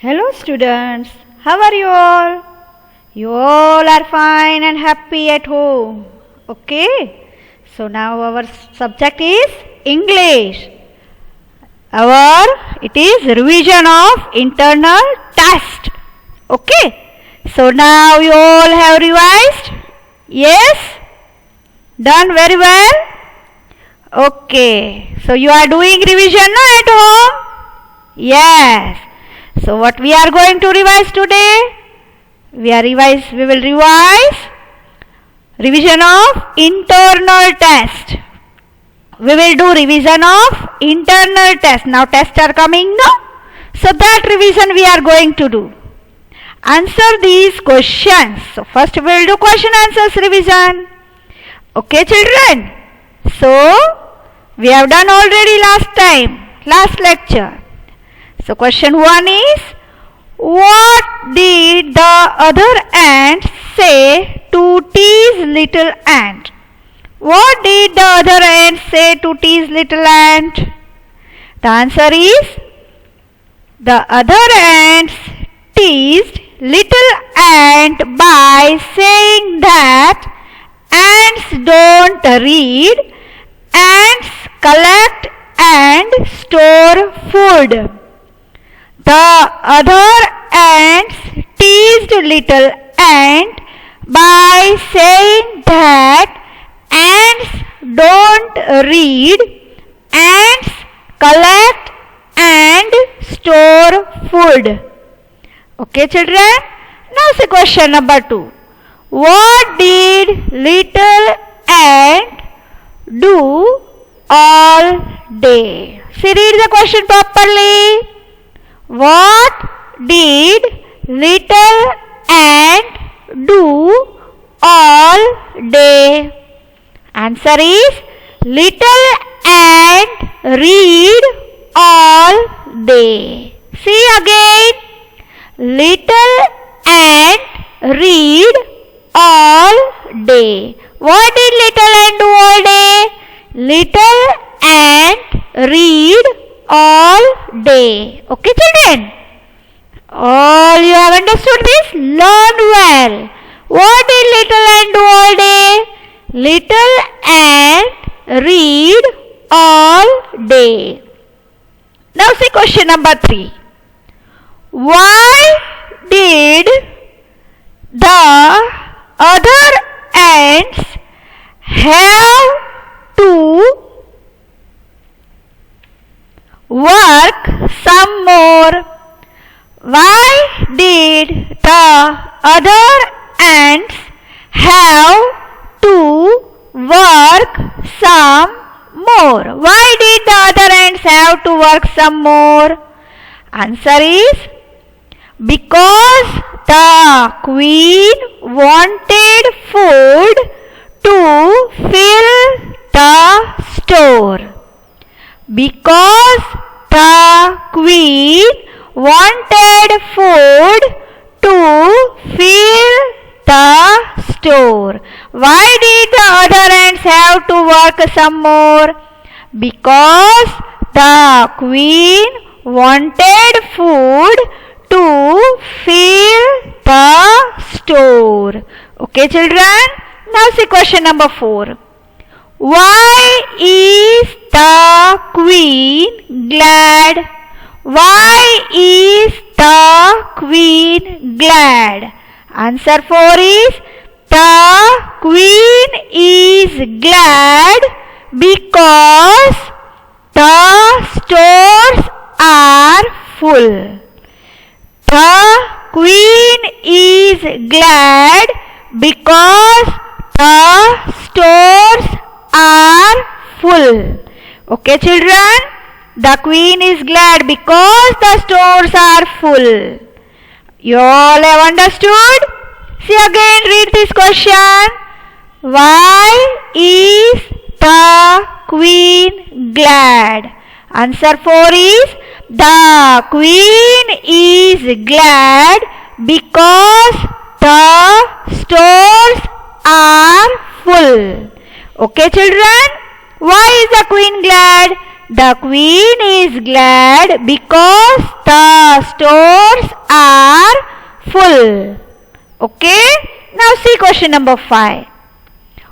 Hello students, how are you all? You all are fine and happy at home. Okay, so now our subject is English. It is revision of internal test. Okay, so now you all have revised? Yes? Done very well? Okay, so you are doing revision at home? Yes. So what we are going to revise today? We will revise revision of internal test. We will do revision of internal test. Now tests are coming now. So that revision we are going to do. Answer these questions. So first we will do question answers revision. Okay children. So we have done already last lecture. So question 1 is, what did the other ant say to tease little ant? What did the other ant say to tease little ant? The answer is, the other ants teased little ant by saying that ants don't read, ants collect and store food. The other ants teased little ant by saying that ants don't read, ants collect and store food. Okay children? Now see question number 2. What did little ant do all day? See, read the question properly. What did little ant do all day? Answer is, little ant read all day. See again. Little ant read all day. What did little ant do all day? Little ant read all day. Okay children? All you have understood this? Learn well. What did little ant do all day? Little ant read all day. Now see question number 3. Why did the other ants have to work some more? Why did the other ants have to work some more? Why did the other ants have to work some more? Answer is, because the queen wanted food to fill the store. Because the queen wanted food to fill the store. Why did the other ants have to work some more? Because the queen wanted food to fill the store. Okay children? Now see question number 4. Why is the queen glad? Why is the queen glad? Answer 4 is, the queen is glad because the stores are full. The queen is glad because the stores are full. Okay children? The queen is glad because the stores are full. You all have understood? See again, read this question. Why is the queen glad? Answer 4 is, the queen is glad because the stores are full. Okay children? Why is the queen glad? The queen is glad because the stores are full. Okay. Now see question number 5.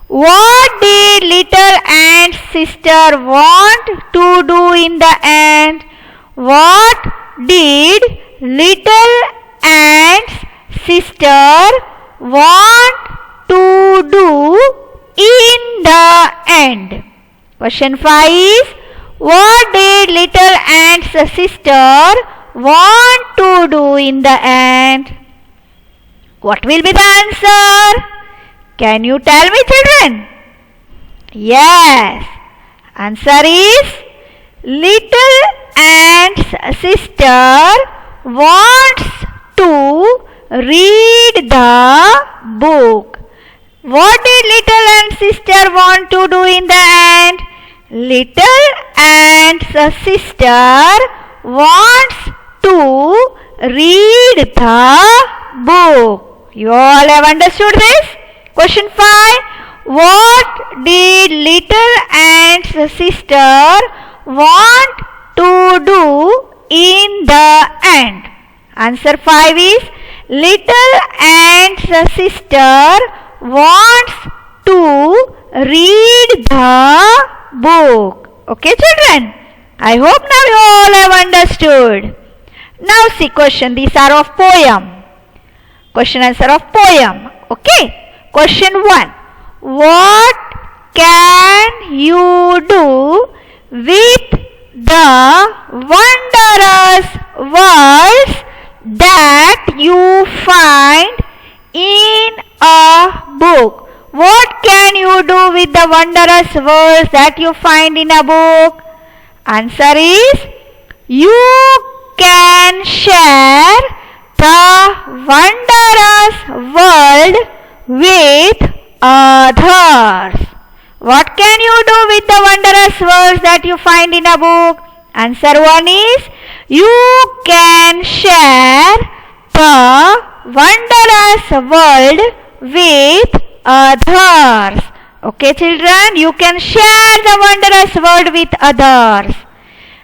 What did little ant's sister want to do in the end? What did little ant's sister want to do in the end? Question 5 is, what did little ant's sister want to do in the end? What will be the answer? Can you tell me, children? Yes. Answer is, little ant's sister wants to read the book. What did little ant's sister want to do in the end? Little ant's sister wants to read the book. You all have understood this? Question 5. What did little ant's sister want to do in the end? Answer 5 is, little ant's sister wants to read the book. Okay, children? I hope now you all have understood. Now see question. These are of poem. Question answer of poem. Okay. Question 1. What can you do with the wondrous words that you find in a book? What can you do with the wondrous words that you find in a book? Answer is, you can share the wondrous world with others. What can you do with the wondrous words that you find in a book? Answer 1 is, you can share the wondrous world with others. Okay, children, you can share the wondrous world with others.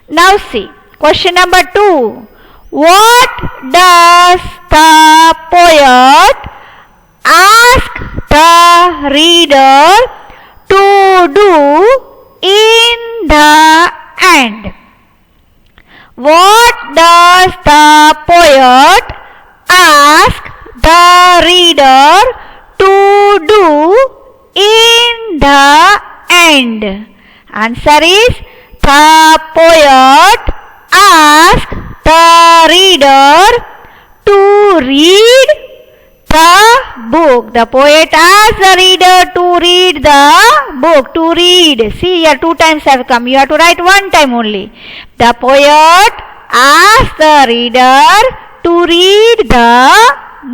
Now see, question number 2. What does the poet ask the reader to do in the end? What does the poet ask the reader to do in the end? Answer is, the poet asks the reader to read the book. The poet asks the reader to read the book. To read. See, here 2 times have come. You have to write 1 time only. The poet asks the reader to read the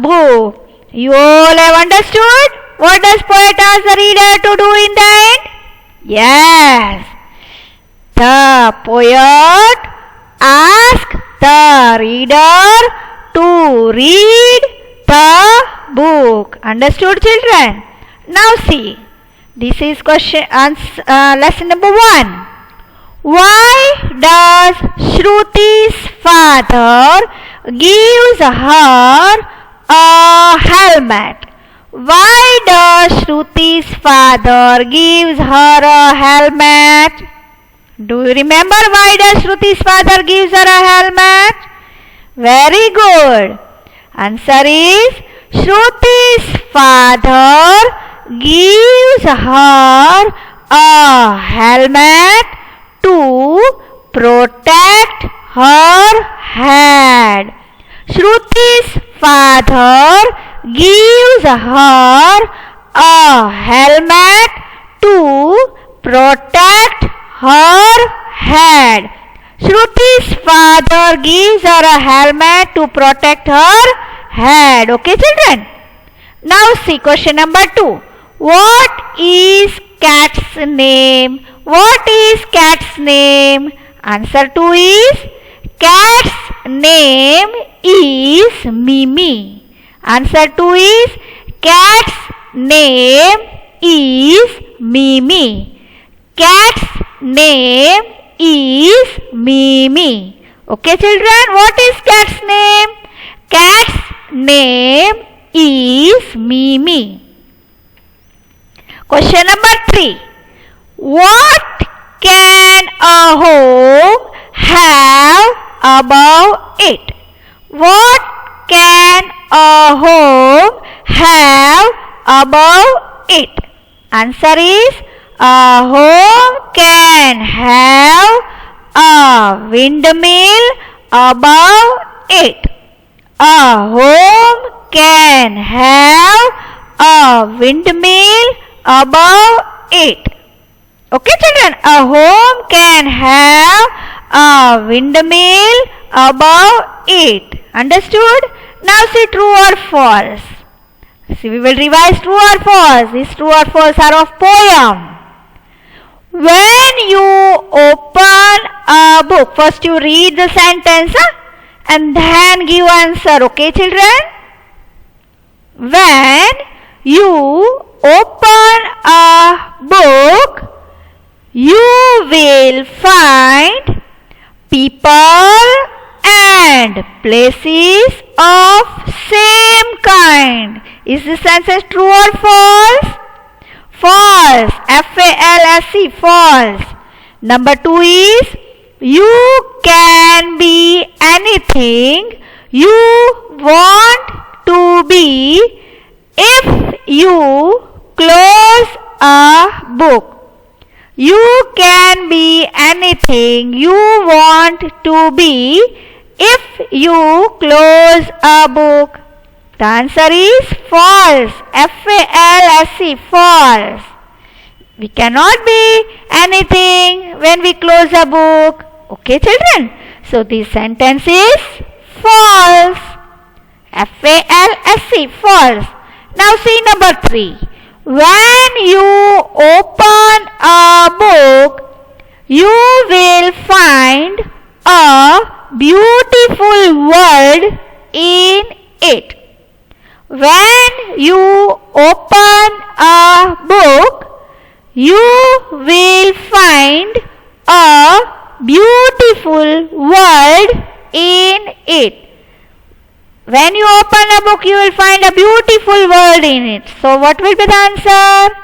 book. You all have understood? What does poet ask the reader to do in the end? Yes. The poet asks the reader to read the book. Understood, children? Now see, this is lesson number 1. Why does Shruti's father gives her a helmet? Why does Shruti's father gives her a helmet? Do you remember why does Shruti's father gives her a helmet? Very good. Answer is, Shruti's father gives her a helmet to protect her head. Shruti's father gives her a helmet to protect her head. Shruti's father gives her a helmet to protect her head. Okay, children? Now see question number 2. What is cat's name? What is cat's name? Answer 2 is, cat's name is Mimi. Answer 2 is, cat's name is Mimi. Cat's name is Mimi. Okay, children, what is cat's name? Cat's name is Mimi. Question number 3. What can a home have above it? What can a home have above it? Answer is, a home can have a windmill above it. A home can have a windmill above it. Okay, children, a home can have a windmill above it. Understood? Now see true or false. See, we will revise true or false. These true or false are of poem. When you open a book, first you read the sentence and then give answer. Okay, children? When you open a book, you will find people and places of same kind. Is this sentence true or false? False. F-A-L-S-E, false. Number 2 is, you can be anything you want to be if you close a book. You can be anything you want to be if you close a book. The answer is false. F-A-L-S-E, false. We cannot be anything when we close a book. Okay, children? So this sentence is false. F-A-L-S-E, false. Now see number 3. When you open a book, you will find a beautiful word in it. When you open a book, you will find a beautiful word in it. When you open a book, you will find a beautiful word in it. So what will be the answer?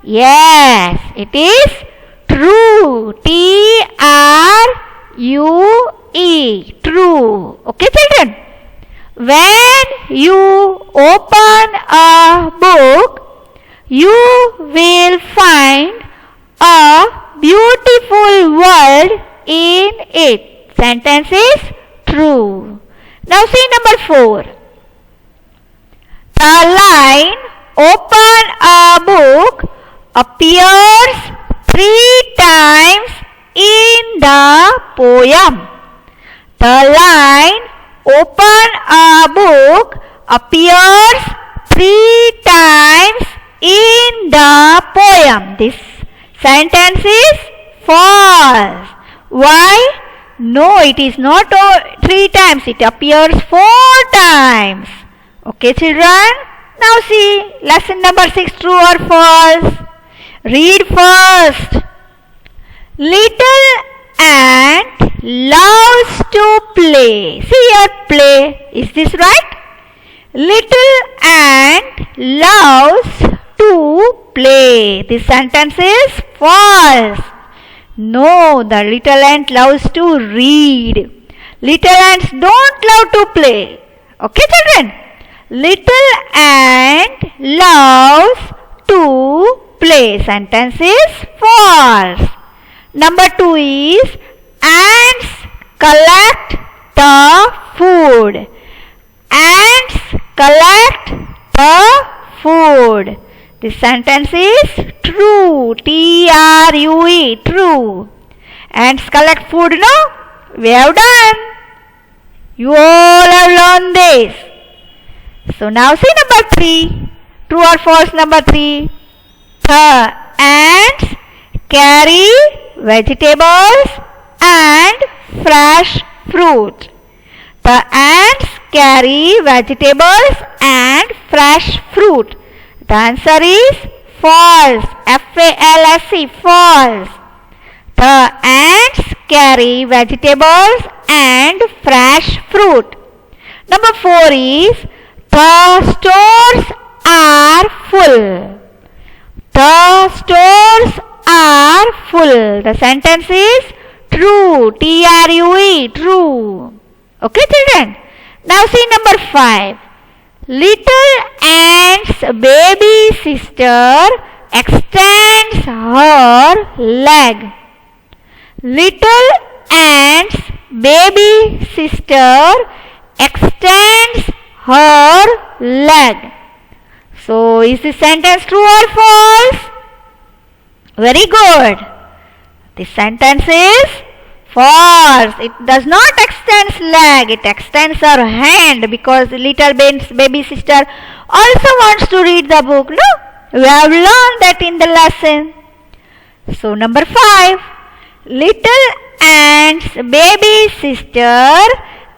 Yes, it is true. T-R-U-E. True. Okay, children? When you open a book, you will find a beautiful word in it. Sentence is true. Now see number 4. The line open a book appears 3 times in the poem. The line open a book appears 3 times in the poem. This sentence is false. Why? No, it is not 3 times. It appears 4 times. Okay, children? Now see, lesson number 6, true or false? Read first. Little ant loves to play. See here, play. Is this right? Little ant loves to play. This sentence is false. No, the little ant loves to read. Little ants don't love to play. Okay, children? Little ant loves to play. Sentence is false. Number 2 is, ants collect the food. Ants collect the food. This sentence is true. T-R-U-E. True. Ants collect food, no? We have done. You all have learned this. So now see number 3. True or false number 3? The ants carry vegetables and fresh fruit. The ants carry vegetables and fresh fruit. The answer is false. F-A-L-S-E, false. The ants carry vegetables and fresh fruit. Number 4 is the stores are full. The stores are full. The sentence is true. T-R-U-E, true. Okay, children. Now see number 5. Little ant's baby sister extends her leg. Little ant's baby sister extends her leg. So, is this sentence true or false? Very good. This sentence is false. It does not extend leg. It extends her hand because little baby sister also wants to read the book. No? We have learned that in the lesson. So, number 5. Little ant's baby sister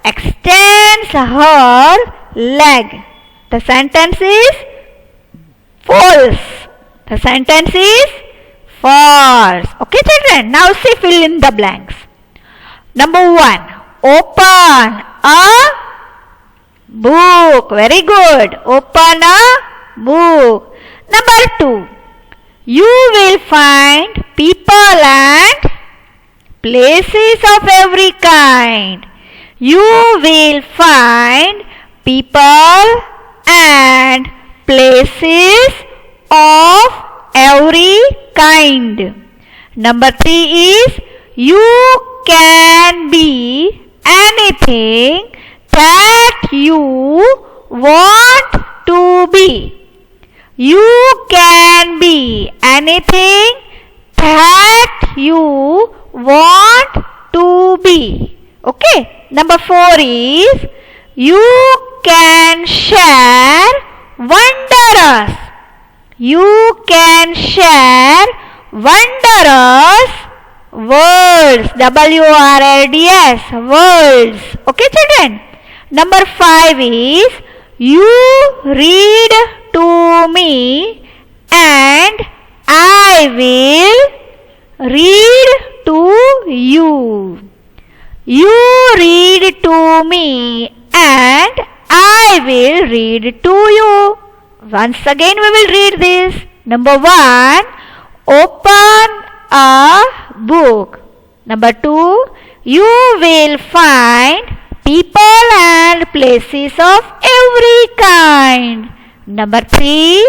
extends her leg. The sentence is false. The sentence is false. Okay, children. Now see, fill in the blanks. Number 1. Open a book. Very good. Open a book. Number 2. You will find people and places of every kind. You will find people and places of every kind. Number 3 is you can be anything that you want to be. You can be anything that you want to be. Okay. Number 4 is you can share wondrous. You can share wondrous words. W-O-R-D-S. Words. Okay, children. Number 5 is you read to me and I will read to you. You read to me and I will read to you. Once again we will read this. Number 1, open a book. Number 2, you will find people and places of every kind. Number 3,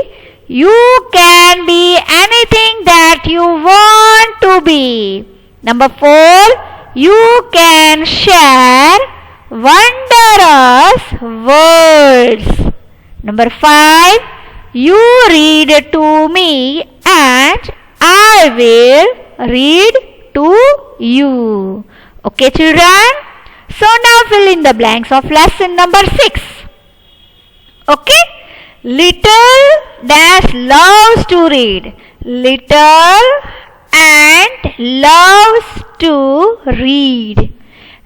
you can be anything that you want to be. Number 4, you can share wondrous words. Number 5, you read to me and I will read to you. Okay, children? So now fill in the blanks of lesson number 6. Okay? Little dash loves to read. Little ant loves to read.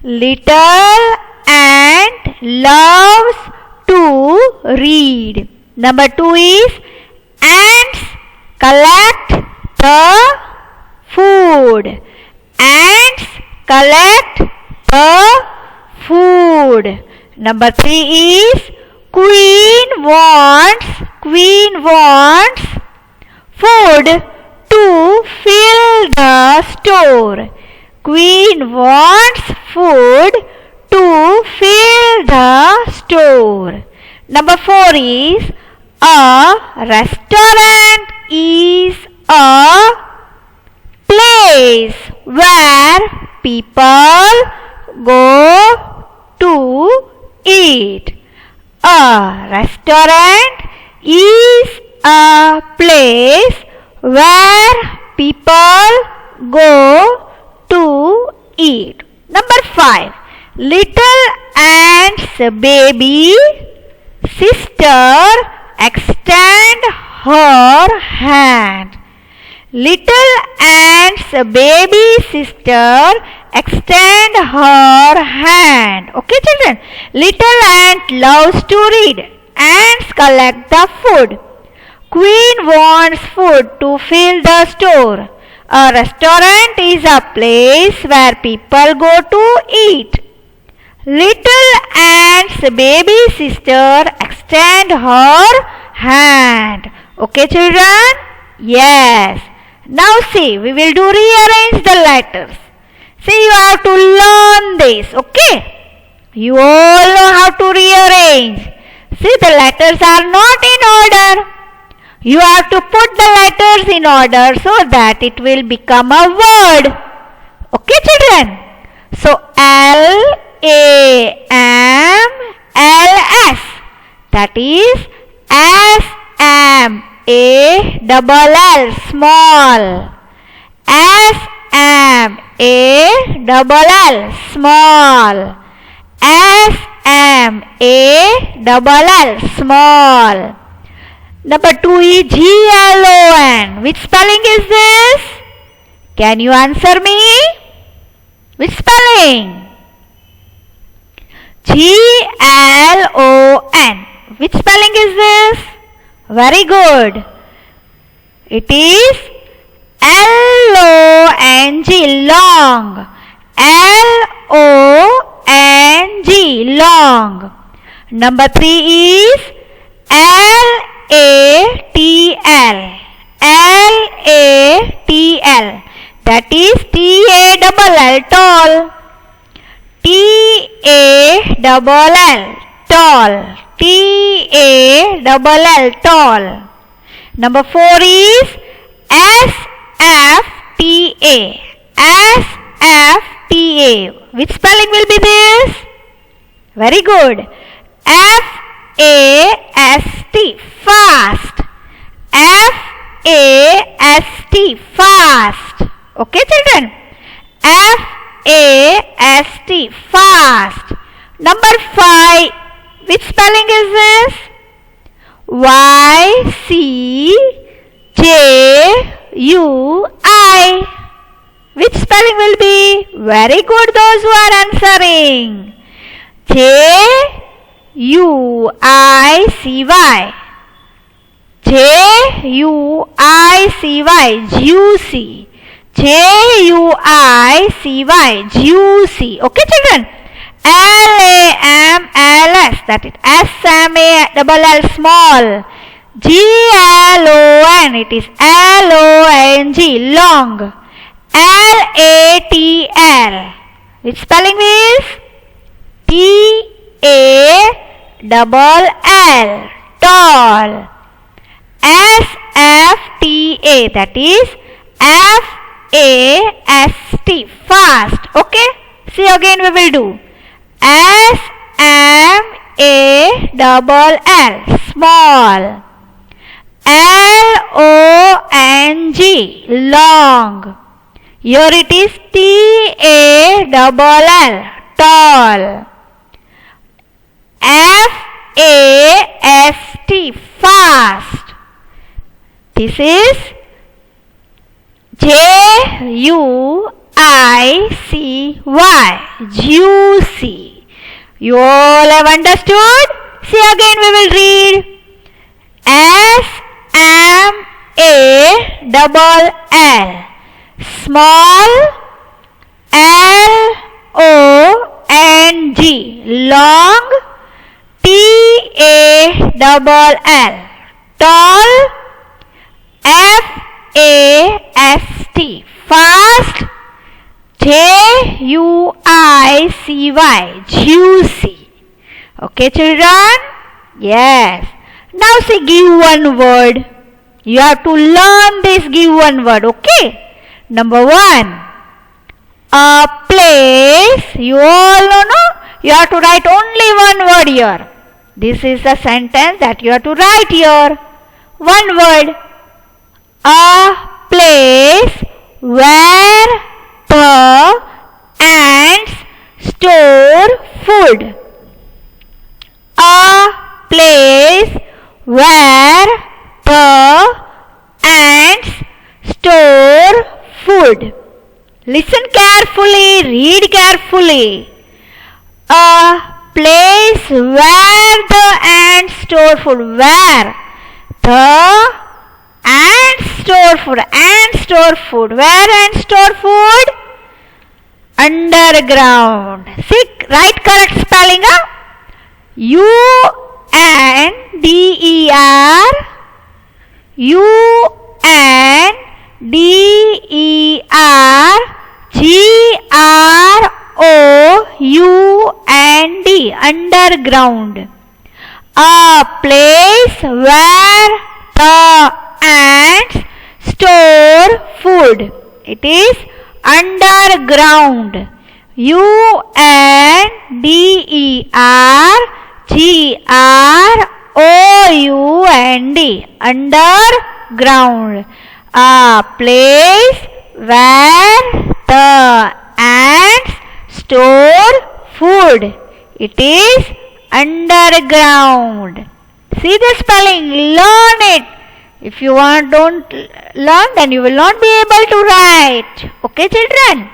Little ant loves to read. Number 2 is ants collect the food. Ants collect the food. Number 3 is queen wants food to fill the store. Queen wants food to fill the store. Number 4 is a restaurant is a place where people go to eat. A restaurant is a place where people go to eat. Number 5. Little ant's baby sister extend her hand. Little ant's baby sister extend her hand. Okay, children? Little ant loves to read. Ants collect the food. Queen wants food to fill the store. A restaurant is a place where people go to eat. Little Ant's baby sister extend her hand. Okay, children? Yes. Now see, we will do rearrange the letters. See, you have to learn this. Okay? You all know how to rearrange. See, the letters are not in order. You have to put the letters in order so that it will become a word. Okay, children? So, L-A-M-L-S. That is S-M-A-L-L, small. S-M-A-L-L, small. S-M-A-L-L, small. Number 2 is G-L-O-N. Which spelling is this? Can you answer me? Which spelling? G-L-O-N. Which spelling is this? Very good. It is L-O-N-G, long. L-O-N-G, long. Number 3 is L-A-T-L. L-A-T-L. That is T-A-L-L, tall. T-A-L-L, tall. T-A-L-L, tall. Number 4 is S-F-T-A. S-F-T-A. Which spelling will be this? Very good. F-A-S-T, fast. F-A-S-T, fast. Okay, children? F-A-S-T, fast. Number 5. Which spelling is this? Y-C-J-U-I. Which spelling will be? Very good, those who are answering. J-U-I-C-Y. J-U-I-C-Y, juicy. J-U-I-C-Y, juicy. Okay, children? L-A-M-L-S, that is S-M-A-L-L, small. G-L-O-N, it is L-O-N-G, long. L-A-T-L, which spelling is? T-A-L-L, tall. S-F-T-A, that is F-A-S-T, fast. Okay? See, again we will do. S-M-A-L-L, small. L-O-N-G, long. Here it is T-A-L-L, tall. F-A-S-T, fast. This is J-U-I-C-Y, juicy. You all have understood? See, again we will read. S-M-A-L-L, small. L-O-N-G, long. T-A-L-L, tall. F-A-S-T, fast. J-U-I-C-Y, juicy. Okay, children? Yes. Now say give one word. You have to learn this give one word, okay? Number 1. A place. You all know, no? You have to write only one word here. This is a sentence that you have to write here. One word. A place where the ants store food. A place where the ants store food. Listen carefully, read carefully. A place where the ants store food. Where the Ants store food. Ants store food. Where ants store food? Underground. See, right correct spelling. U-N-D-E-R. U-N-D-E-R. G-R-O-U-N-D. Underground. A place where the ants store food. It is underground. U-N-D-E-R-G-R-O-U-N-D. Underground. A place where the ants store food. It is underground. See the spelling, learn it. If you don't learn, then you will not be able to write. Okay, children?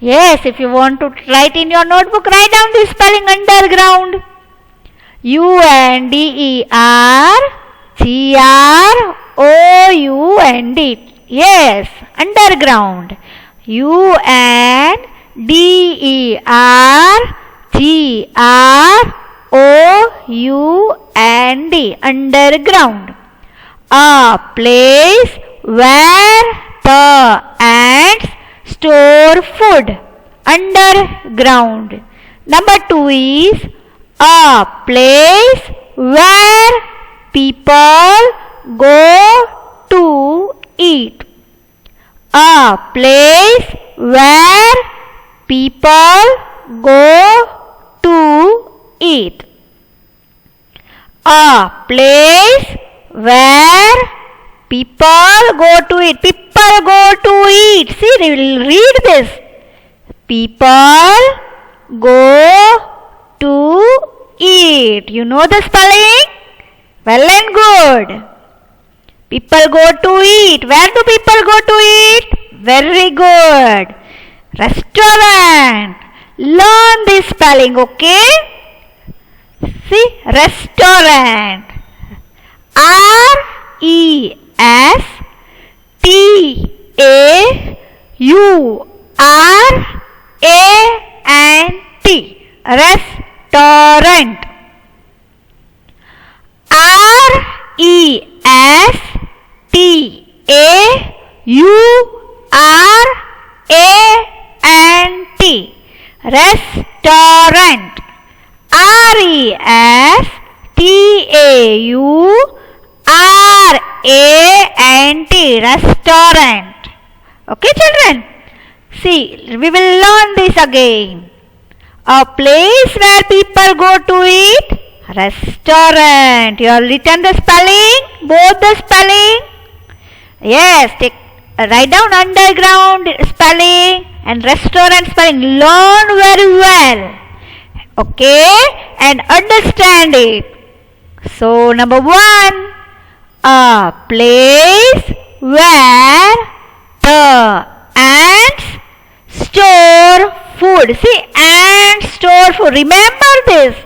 Yes, if you want to write in your notebook, write down the spelling underground. U-N-D-E-R-G-R-O-U-N-D. Yes, underground. U-N-D-E-R-G-R-O-U-N-D. Underground. A place where the ants store food. Underground. Number 2 is a place where people go to eat. A place where people go to eat. A place where people go to eat. People go to eat. See, we will read this. People go to eat. You know the spelling? Well and good. People go to eat. Where do people go to eat? Very good. Restaurant. Learn this spelling, okay? See, restaurant. R-E-S-T-A-U-R-A-N-T. Restaurant. R-E-S-T-A-U-R-A-N-T. Restaurant. R-E-S-T-A-U-R-A-N-T. Restaurant. Okay, children? See, we will learn this again. A place where people go to eat. Restaurant. You have written the spelling? Both the spelling? Yes, write down underground spelling and restaurant spelling. Learn very well. Okay? And understand it. So, number 1. A place where the ants store food. See, ants store food. Remember this.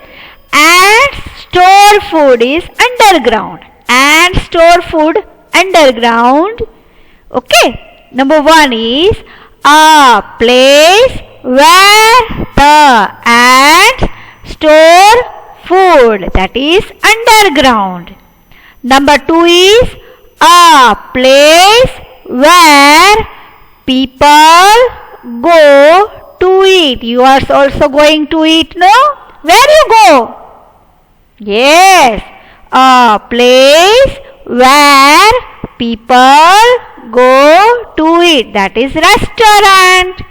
Ants store food is underground. Ants store food underground. Okay. Number 1 is a place where the ants store food. That is underground. Number 2 is a place where people go to eat. You are also going to eat, no? Where you go? Yes, a place where people go to eat. That is restaurant.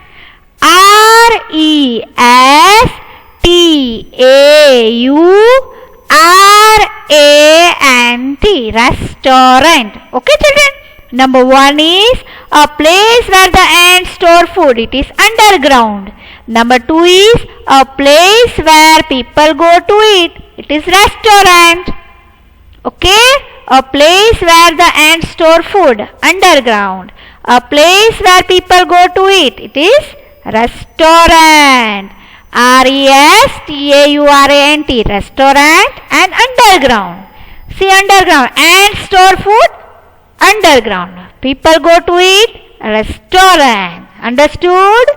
R-E-S-T-A-U-R-A-N-T. Restaurant. Okay, children? Number 1 is a place where the ants store food. It is underground. Number 2 is a place where people go to eat. It is restaurant. Okay? A place where the ants store food. Underground. A place where people go to eat. It is restaurant. R-E-S-T-A-U-R-A-N-T. Restaurant and underground. See, underground. Ants store food underground. People go to eat, restaurant. Understood?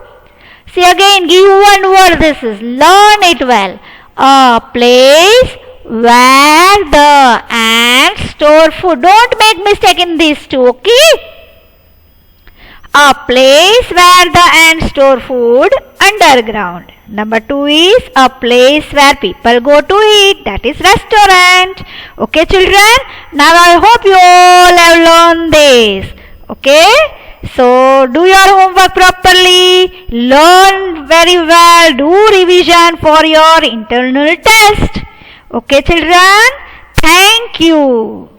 See again, give one word this is. Learn it well. A place where the ants store food. Don't make mistake in these two, okay? A place where the ants store food, underground. Number 2 is a place where people go to eat, that is restaurant. Okay children, now I hope you all have learned this. Okay, so do your homework properly, learn very well, do revision for your internal test. Okay children, thank you.